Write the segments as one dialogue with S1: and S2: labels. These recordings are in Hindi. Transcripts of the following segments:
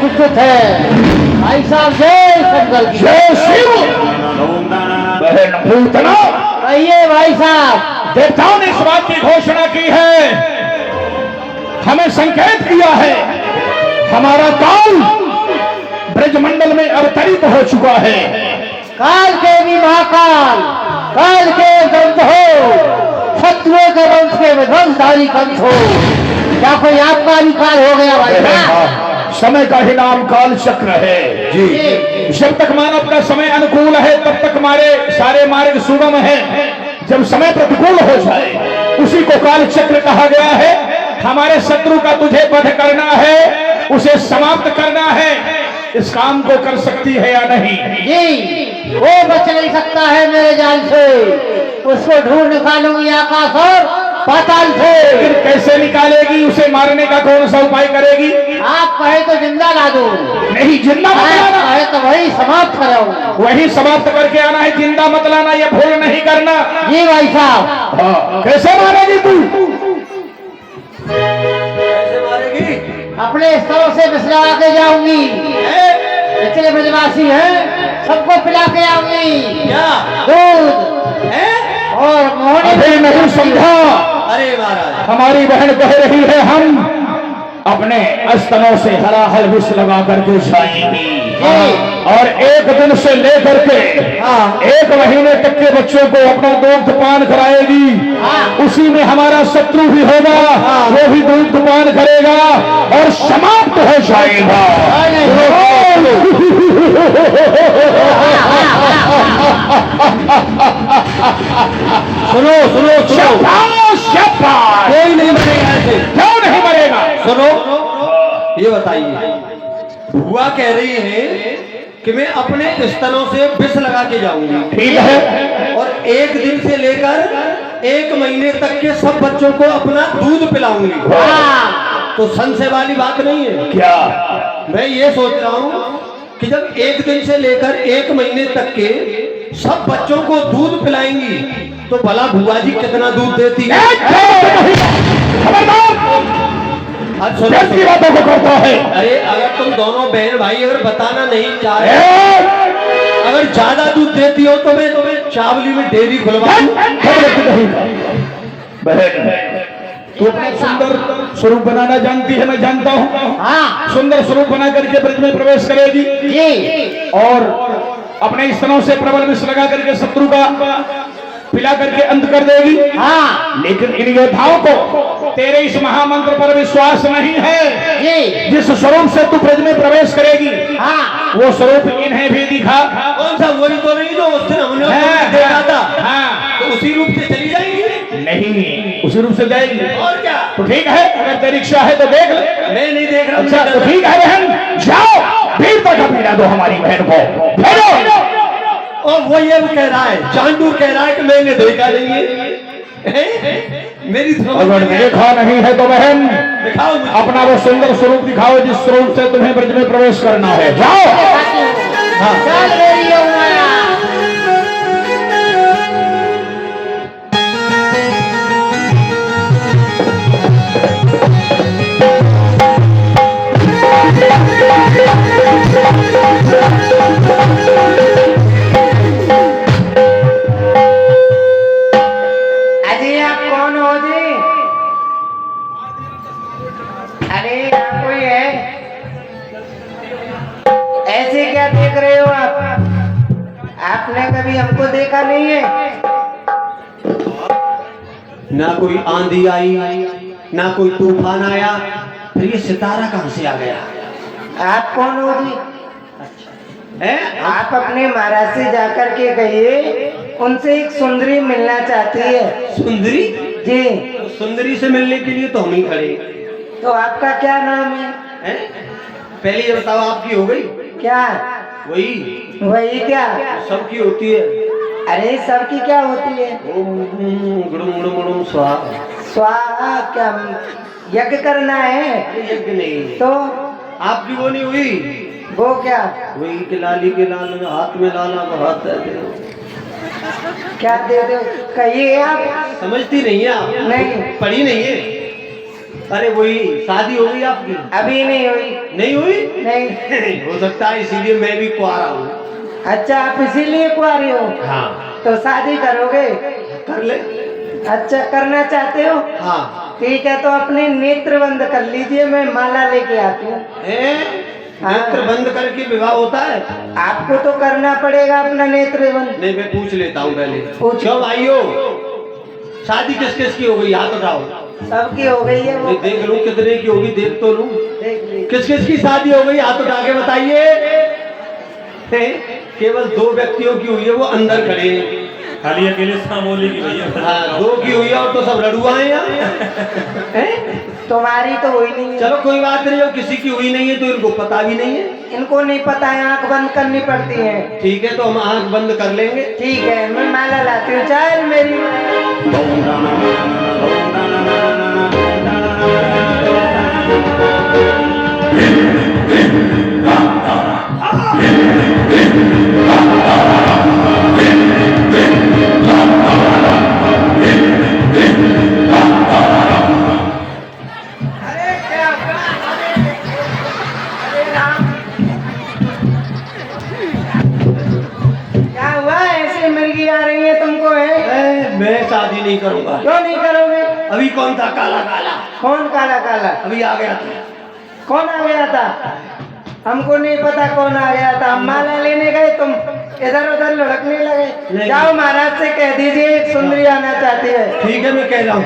S1: उपस्थित है। भाई साहब जय शंकर की
S2: जय शिव। बहन पूतना,
S1: आइए भाई साहब।
S2: देवताओं ने इस बात की घोषणा की है, हमें संकेत किया है, हमारा काल ब्रजमंडल में अवतरित हो चुका है।
S1: काल के भी महाकाल, काल के दंत हो, शत्रुओं के वंश के विध्वंसधारी कंठ हो। क्या कोई आपका भी काल हो गया भाई साहब?
S2: समय का ही नाम काल चक्र है जी। जब तक मानव का समय अनुकूल है तब तक हमारे सारे मार्ग सुगम हैं। जब समय प्रतिकूल हो जाए उसी को काल चक्र कहा गया है। हमारे शत्रु का तुझे वध करना है, उसे समाप्त करना है। इस काम को कर सकती है या नहीं?
S1: जी, वो बच नहीं सकता है मेरे जाल से। उसको ढूंढ निकालूंगी आकाश और पाताल से।
S2: फिर कैसे निकालेगी? उसे मारने का कौन सा उपाय करेगी?
S1: आप कहे तो जिंदा ला दो,
S2: नहीं, जिंदा मत
S1: आप
S2: लाना।
S1: कहे तो वही समाप्त कराओ।
S2: वही समाप्त करके आना है, जिंदा मत लाना, ये भूल नहीं करना।
S1: जी भाई साहब।
S2: हाँ, कैसे मारेगी तू?
S3: कैसे मारेगी?
S1: अपने स्तरों से बिसरा के जाऊंगी। इतने ब्रजवासी हैं, सबको पिला के आऊंगी।
S3: क्या
S1: दूध
S3: है?
S1: और मोहनी।
S2: अभी नहीं समझा।
S3: अरे महाराज,
S2: हमारी बहन कह रही है हम अपने स्तनों से हलाहल विष लगा करके जाएंगी और एक दिन से लेकर के 1 महीने तक के बच्चों को अपना दूध पान कराएगी। उसी में हमारा शत्रु भी होगा, वो भी दूध पान करेगा और समाप्त हो जाएगा।
S3: सुनो सुनो सुनो,
S2: शाबाश, शाबाश।
S3: कोई नहीं मरेगा ऐसे।
S2: क्यों नहीं मरेगा?
S3: सुनो, ये बताइए, बुआ कह रही है कि मैं अपने स्तनों से विष लगा के जाऊंगी,
S2: ठीक है,
S3: और 1 दिन से लेकर 1 महीने तक के सब बच्चों को अपना दूध पिलाऊंगी। तो संशय वाली बात नहीं है
S2: क्या?
S3: मैं ये सोच रहा हूँ कि जब 1 दिन से लेकर 1 महीने तक के सब बच्चों को दूध पिलाएंगी तो भला बुआ जी कितना दूध देती है? आज सुनो,
S2: की बातों को करता है।
S3: अरे अगर तुम दोनों बहन भाई अगर बताना नहीं चाह रहे, अगर ज्यादा दूध देती हो तो मैं तुम्हें चावली में डेयरी खुलवा दूं।
S2: बहन, तू अपना सुंदर स्वरूप बनाना जानती है, मैं जानता हूँ।
S1: हाँ
S2: सुंदर स्वरूप बना करके ब्रज में प्रवेश करेगी
S1: जी।
S2: और अपने स्तनों से प्रबल विष लगा करके शत्रु का पिला करके अंत कर देगी।
S1: हाँ
S2: लेकिन इन योद्धाओं को तेरे इस महामंत्र पर विश्वास नहीं है।
S1: जी।
S2: जिस स्वरूप से तू ब्रज में प्रवेश करेगी
S1: हाँ
S2: वो स्वरूप इन्हें भी दिखा।
S3: कौन सा? वही तो नहीं जो उस दिन हमने
S2: हाँ,
S3: देखा था।
S2: हाँ।
S3: तो उसी रूप से चली जाएंगी?
S2: नहीं, उसी रूप से जाएगी।
S3: और क्या?
S2: तो ठीक है, अगर तेरी इच्छा है तो देख ले।
S3: मैं नहीं देख रहा।
S2: अच्छा तो ठीक है बहन, जाओ भीड़ तक भेजा दो हमारी बहन को, भेजो।
S3: और वो ये कह रहा है, चांदू कह रहा है कि मैंने देखा नहीं है। मेरी
S2: अगर देखा नहीं है तो बहन
S3: दिखाओ मुझे।
S2: अपना वो सुंदर स्वरूप दिखाओ जिस स्वरूप से तुम्हें ब्रज में प्रवेश करना है। जाओ। हाँ।
S1: चल मेरी यमुना। अजी आप कौन हो जी? अरे आप कोई है? ऐसे क्या देख रहे हो आप? आपने कभी हमको देखा नहीं है?
S3: ना कोई आंधी आई, ना कोई तूफान आया, फिर ये सितारा कहां से आ गया?
S1: आप कौन हो जी?
S3: है?
S1: आप अपने महाराज से जाकर के कहिए उनसे एक सुंदरी मिलना चाहती है।
S3: सुंदरी?
S1: जी।
S3: तो सुंदरी से मिलने के लिए तो हम ही खड़े।
S1: तो आपका क्या नाम है?
S3: हैं? पहले ये बताओ, आपकी हो गई?
S1: क्या?
S3: वही
S1: वही क्या?
S3: सबकी होती है।
S1: अरे सबकी क्या होती है?
S3: ओम गुड़ुम गुड़ुम गुड़ुम स्वाहा।
S1: स्वाहा क्या यज्ञ करना है?
S3: यज्ञ नहीं
S1: तो
S3: आपकी वो नहीं हुई?
S1: वो क्या?
S3: वही के लाली के लाल हाथ में लाला को हाथ दे दो।
S1: क्या दे दो? कहिए आप।
S3: समझती नहीं है आप?
S1: नहीं।
S3: पढ़ी नहीं है? अरे वही शादी हो गई आपकी?
S1: अभी नहीं हुई।
S3: नहीं हुई?
S1: नहीं।
S3: हो सकता है इसीलिए मैं भी कुआरा हूँ।
S1: अच्छा, आप इसीलिए कुआरे हो?
S3: हाँ।
S1: तो शादी करोगे?
S3: कर ले।
S1: अच्छा, करना चाहते हो?
S3: हाँ।
S1: ठीक है, तो अपने नेत्र बंद कर लीजिए, मैं माला लेके आती हूँ। हाँ।
S3: नेत्र बंद करके विवाह होता है?
S1: आपको तो करना पड़ेगा अपना नेत्र बंद।
S3: नहीं, मैं पूछ लेता हूँ पहले।
S1: पूछ।
S3: क्यों भाइयों, शादी किस किस की हो गई? हाथ उठाओ।
S1: सबकी हो गई है वो।
S3: ये देख लूं कितने की होगी, देख तो लूं।
S1: देख ली।
S3: किस किस की शादी हो गई? हाथ उठा के बताइए। केवल 2 व्यक्तियों की हुई है, वो अंदर खड़े हैं।
S4: खाली अकेले सामोली की भैया।
S3: हाँ, 2 की हुई है और तो सब लड़ुआ हैं यहाँ।
S1: तुम्हारी तो हुई नहीं है।
S3: चलो कोई बात नहीं, जब किसी की हुई नहीं है तो इनको पता भी नहीं है।
S1: इनको नहीं पता है, आंख बंद करनी पड़ती है।
S3: ठीक है, तो हम आंख बंद कर लेंगे।
S1: ठीक है, मैं माला लाती हूँ। चल मेरी। क्या हुआ? ऐसे मिर्गी आ रही है तुमको? है
S3: मैं शादी नहीं करूंगा।
S1: क्यों नहीं करोगे?
S3: अभी कौन था काला काला?
S1: कौन काला काला?
S3: अभी आ गया था।
S1: कौन आ गया था? हमको नहीं पता कौन आ गया था। हम माला लेने गए, तुम इधर उधर लुढ़कने लगे।
S3: नहीं।
S1: जाओ महाराज से कह दीजिए एक सुंदरी आना चाहती है।
S3: ठीक है, मैं कह रहा हूँ।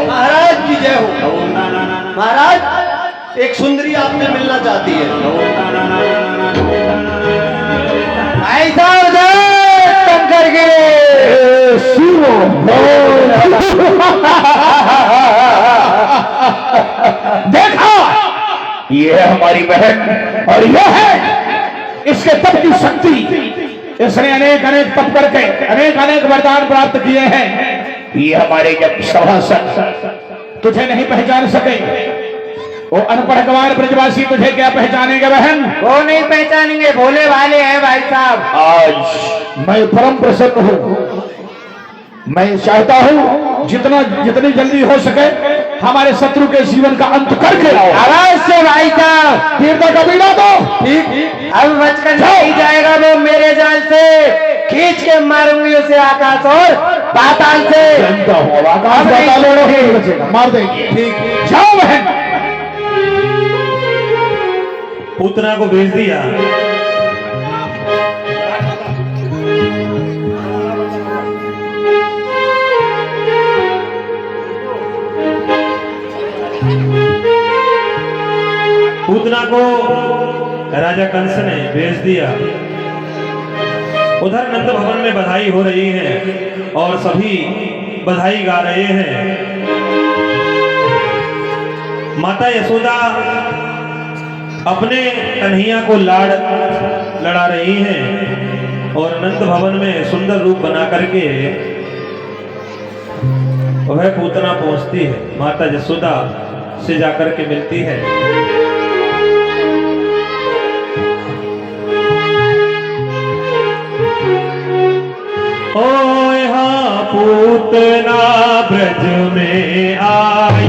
S3: महाराज की जय हो। महाराज, एक सुंदरी आपसे मिलना चाहती है।
S1: भाई साहब, जय शंकर की।
S2: देखा, ये है हमारी बहन और ये है इसके तप की शक्ति। इसने अनेक अनेक तप करके अनेक अनेक वरदान प्राप्त किए हैं। ये हमारे जब सभासद तुझे नहीं पहचान सके, वो अनपढ़ गंवार ब्रजवासी तुझे क्या पहचानेंगे बहन?
S1: वो नहीं पहचानेंगे, भोले भाले हैं भाई साहब।
S2: आज मैं परम प्रसन्न हूँ। मैं चाहता हूँ जितनी जल्दी हो सके हमारे शत्रु के जीवन का अंत करके आओ।
S1: आवाज से भाई साहब।
S2: तीर्थ का बीड़ा दो।
S1: ठीक, अब बचकर नहीं जाएगा वो मेरे जाल से। खींच के मारूंगी उसे आकाश और पाताल से।
S2: जानता हूँ, अब आकाश पाताल में नहीं बचेगा, मार देंगे।
S3: ठीक।
S2: जाओ बहन।
S4: पूतना को भेज दिया। पूतना को राजा कंस ने भेज दिया। उधर नंद भवन में बधाई हो रही है और सभी बधाई गा रहे हैं। माता यशोदा अपने कन्हैया को लाड़ लड़ा रही हैं और नंद भवन में सुंदर रूप बना करके वह पूतना पहुंचती है। माता यशोदा से जाकर के मिलती है। ओए हाँ पूतना ब्रज में आई।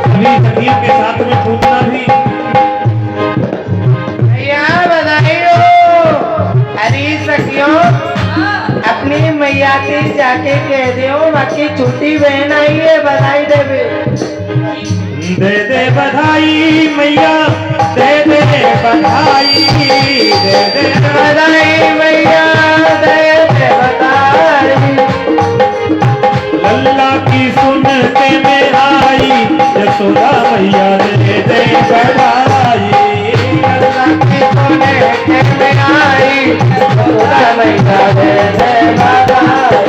S4: सभी सखियों के साथ में पूतना भी।
S1: भैया बधाई हो। अरे सखियों, अपनी मैया से जाके कह दो बाकी छुट्टी बहन आई है, बधाई देवे।
S4: दे दे बधाई मैया, दे दे बधाई, दे दे
S1: बधाई मैया, दे दे बधाई।
S4: लल्ला की सुनते में आई, यशोदा मैया दे दे बधाई।
S1: लल्ला की सुनते में आई, यशोदा मैया दे दे बधाई।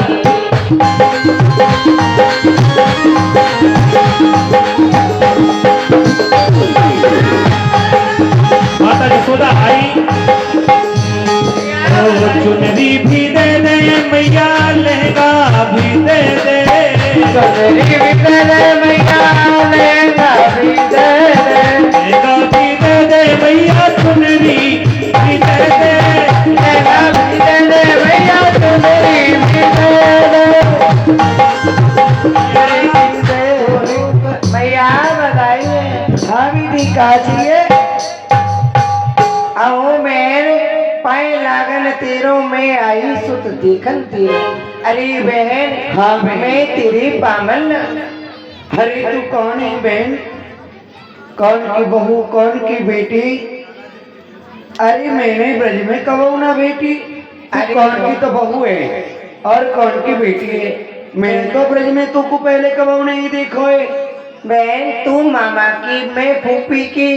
S4: माता यशोदा आई। चुनरी भी दे दे मैया, लहंगा भी दे दे।
S1: चुनरी भी दे दे मैया, लहंगा भी दे दे।
S4: लहंगा भी दे दे मैया, चुनरी भी दे दे।
S1: लहंगा भी दे दे मैया, चुनरी भी दे दे। मैया अभी दिखा चाहिए आओ मेरे पाए लागन तेरो में आई सुत देखन तेरो। अरे बहन हाँ मैं तेरी पामल। अरे तू कौन है बहन? कौन की बहू कौन की बेटी? अरे मैंने ब्रज में कबू ना बेटी। अरे कौन की तो बहू है और कौन की बेटी है? मैंने तो ब्रज में तुमको पहले कबू नहीं देखो है। बहन तू मामा की मैं फूफी की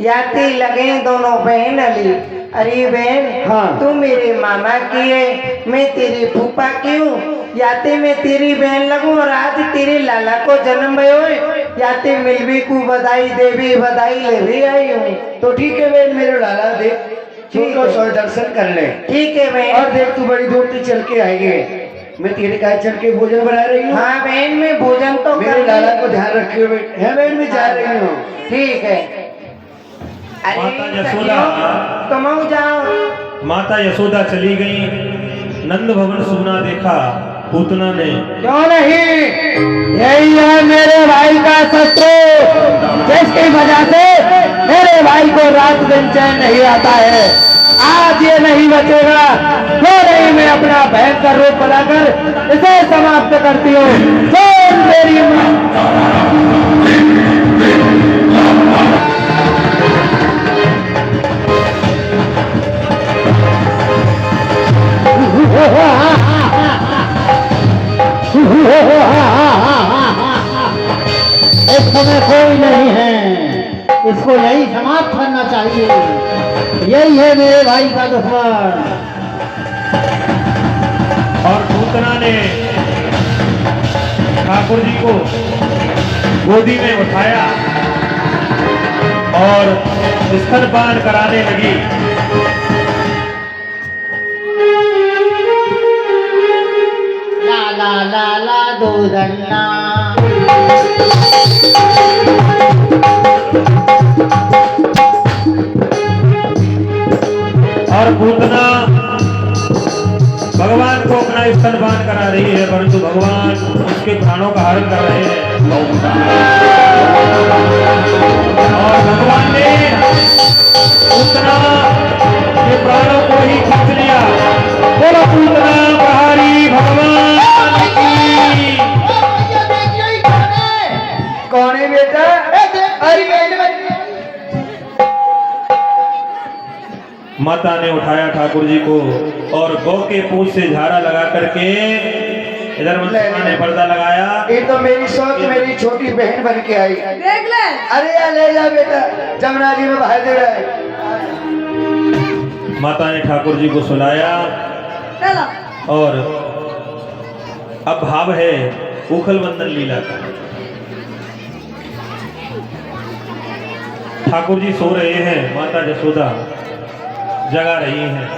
S1: याते लगे दोनों बहन अली। अरे बहन हाँ तू मेरे मामा की है मैं तेरी फूफा की हूँ। याते मैं तेरी बहन लगूं और आज तेरे लाला को जन्म भयो है याते मिलवी को बधाई देवी बधाई ले भी आई हूँ। तो ठीक है बहन मेरे लाला देख ठीक है सो दर्शन कर ले। ठीक है बहन। और देख तू बड़ी दूर से चल के आएगी मैं तेरे कहा चल के भोजन बना रही हूँ। हाँ बहन मैं भोजन तो मेरे लाला को ध्यान रखियो है बहन मैं जा रही हूँ। ठीक है।
S4: माता यशोदा
S1: तुम जाओ।
S4: माता यशोदा चली गई। नंद भवन सुना देखा पूतना ने।
S1: क्यों नहीं यही है मेरे भाई का शत्रु जिसकी वजह से मेरे भाई को रात दिन चैन नहीं आता है। आज ये नहीं बचेगा तो नहीं मैं अपना भयंकर रूप बनाकर इसे समाप्त करती हूँ। सुन मेरी इस समय कोई नहीं है इसको यही समाप्त करना चाहिए। यही है मेरे भाई का दुश्मन।
S4: और पूतना ने ठाकुर जी को गोदी में उठाया और स्तनपान कराने लगी।
S1: ला ला ला ला दूधन्ना
S4: और पूतना भगवान को अपना स्तनपान करा रही है परंतु भगवान उसके प्राणों का हरण कर रहे हैं। और भगवान ने पूतना के प्राणों को ही खींच लिया। बोलो पूतना प्रहारी भगवान की।
S1: कौन है बेटा?
S4: माता ने उठाया ठाकुर जी को और गौ के पूंछ से झाड़ा लगा करके इधर माता ने पर्दा लगाया।
S1: ये तो मेरी सोच मेरी छोटी बहन बन के आई। देख ले। अरे यार ले जा बेटा जमुना जी में बहा दे रहा है।
S4: माता ने ठाकुर जी को सुलाया और अब भाव है उखल बंदन लीला का। ठाकुर जी सो रहे हैं, माता यशोदा जगा रही हैं।